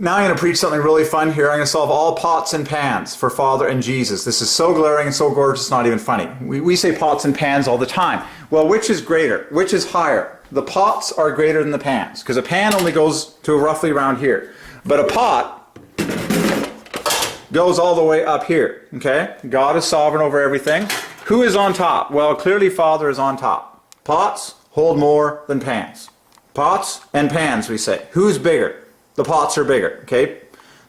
Now I'm going to preach something really fun here. I'm going to solve all pots and pans for Father and Jesus. This is so glaring and so gorgeous, it's not even funny. We say pots and pans all the time. Well, which is greater? Which is higher? The pots are greater than the pans, because a pan only goes to roughly around here. But a pot goes all the way up here, okay? God is sovereign over everything. Who is on top? Well, clearly Father is on top. Pots hold more than pans. Pots and pans, we say. Who's bigger? The pots are bigger, okay?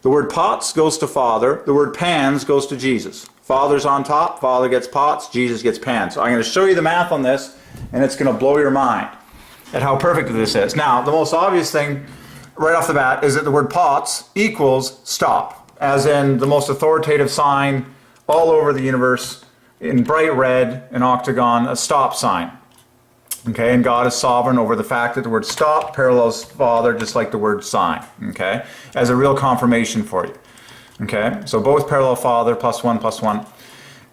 The word pots goes to Father. The word pans goes to Jesus. Father's on top. Father gets pots. Jesus gets pans. So I'm going to show you the math on this, and it's going to blow your mind at how perfect this is. Now, the most obvious thing right off the bat is that the word pots equals stop, as in the most authoritative sign all over the universe in bright red, an octagon, a stop sign. Okay, and God is sovereign over the fact that the word stop parallels Father just like the word sign, okay, as a real confirmation for you. Okay, so both parallel Father, plus one.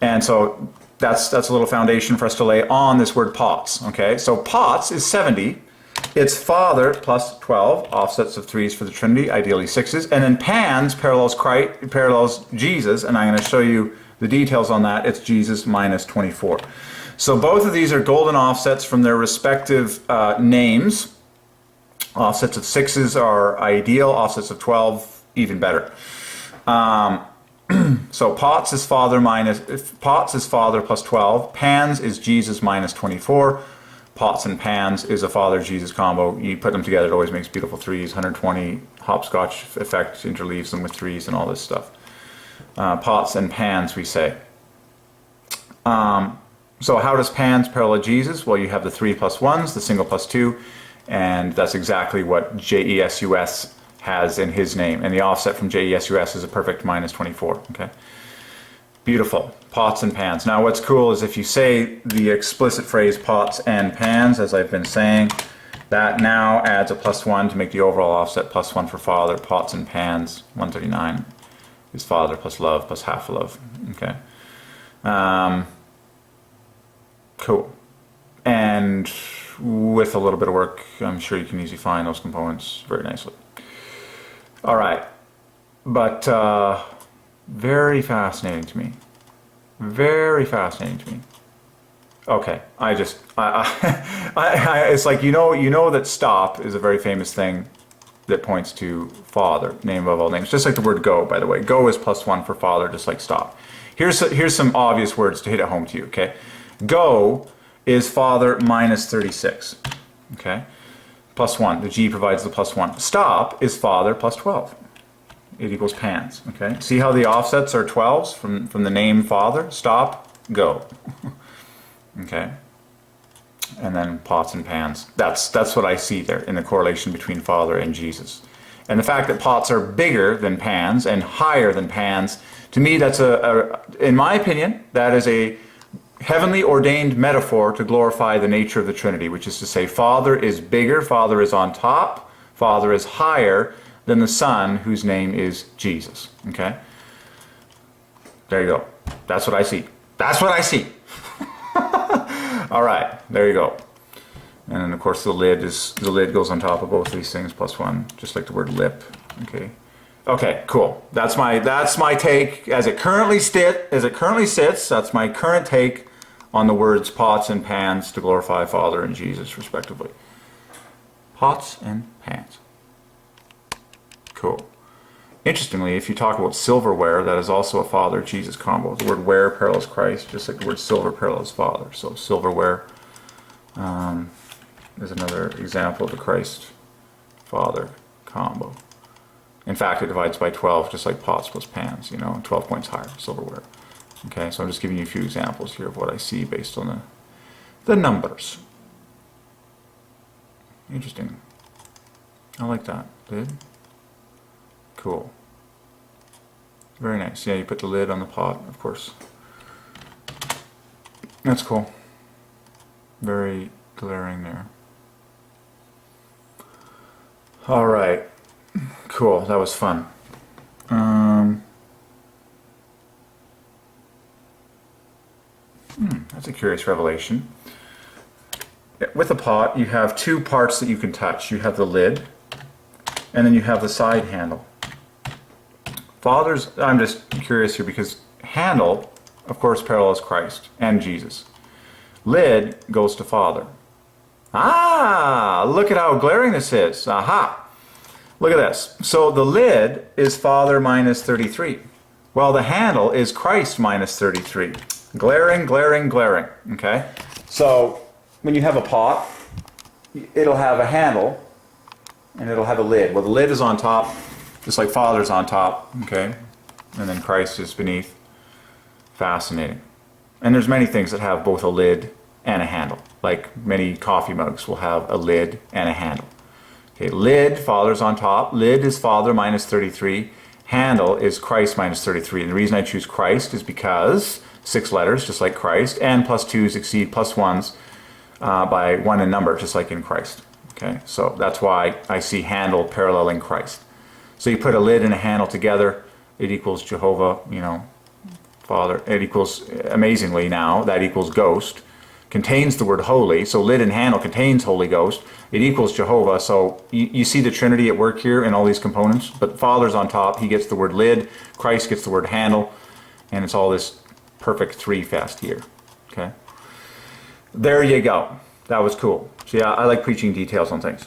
And so that's a little foundation for us to lay on this word pots. Okay, so pots is 70. It's Father plus 12, offsets of 3s for the Trinity, ideally 6s. And then pans parallels Christ, parallels Jesus, and I'm going to show you the details on that. It's Jesus minus 24. So both of these are golden offsets from their respective names. Offsets of 6s are ideal, offsets of 12 even better. So pots is Father plus 12, pans is Jesus minus 24. Pots and pans is a Father-Jesus combo. You put them together, it always makes beautiful 3s, 120 hopscotch effect interleaves them with 3s and all this stuff. Pots and pans, we say. So how does pans parallel Jesus? Well, you have the 3 plus 1s, the single plus 2, and that's exactly what JESUS has in his name. And the offset from JESUS is a perfect minus 24. Okay, beautiful. Pots and pans. Now what's cool is if you say the explicit phrase pots and pans, as I've been saying, that now adds a plus 1 to make the overall offset plus 1 for Father. Pots and pans, 139 is Father plus love plus half love. Okay. Cool. And with a little bit of work, I'm sure you can easily find those components very nicely. All right. But very fascinating to me. Very fascinating to me. Okay. It's like, you know that stop is a very famous thing that points to Father, name above all names. Just like the word go, by the way. Go is plus 1 for Father, just like stop. Here's some obvious words to hit it home to you, okay? Go is Father minus 36, okay? Plus 1, the G provides the plus 1. Stop is Father plus 12. It equals pans, okay? See how the offsets are 12s from the name Father? Stop, go. Okay? And then pots and pans. That's what I see there in the correlation between Father and Jesus. And the fact that pots are bigger than pans and higher than pans, to me that's in my opinion, that is a heavenly ordained metaphor to glorify the nature of the Trinity, which is to say Father is bigger, Father is on top, Father is higher than the Son, whose name is Jesus. Okay? There you go. That's what I see. That's what I see. All right, there you go. And then of course the lid goes on top of both of these things, plus 1, just like the word lip. Okay. Okay, cool. That's my take as it currently sits. That's my current take on the words pots and pans to glorify Father and Jesus, respectively. Pots and pans. Cool. Interestingly, if you talk about silverware, that is also a Father-Jesus combo. The word ware parallels Christ, just like the word silver parallels Father. So silverware is another example of the Christ-Father combo. In fact, it divides by 12, just like pots plus pans, 12 points higher, silverware. Okay, so I'm just giving you a few examples here of what I see based on the numbers. Interesting. I like that. Lid. Cool. Very nice. Yeah, you put the lid on the pot, of course. That's cool. Very glaring there. All right. Cool. That was fun. That's a curious revelation. With a pot, you have two parts that you can touch. You have the lid, and then you have the side handle. Father's, I'm just curious here because handle, of course, parallels Christ and Jesus. Lid goes to Father. Ah, look at how glaring this is. Aha. Look at this. So the lid is Father minus 33. Well, the handle is Christ minus 33. Glaring, glaring, glaring. Okay? So when you have a pot, it'll have a handle and it'll have a lid. Well, the lid is on top, just like Father's on top. Okay? And then Christ is beneath. Fascinating. And there's many things that have both a lid and a handle. Like many coffee mugs will have a lid and a handle. Okay, lid, Father's on top. Lid is Father minus 33. Handle is Christ minus 33. And the reason I choose Christ is because 6 letters, just like Christ, and plus 2s exceed plus 1s by 1 in number, just like in Christ. Okay, so that's why I see handle paralleling Christ. So you put a lid and a handle together, it equals Jehovah, you know, Father. It equals, amazingly now, that equals ghost. Contains the word holy, so lid and handle contains Holy Ghost. It equals Jehovah, so you see the Trinity at work here in all these components. But Father's on top, he gets the word lid, Christ gets the word handle, and it's all this perfect 3 fest here. Okay, there you go. That was cool. See, I like preaching details on things.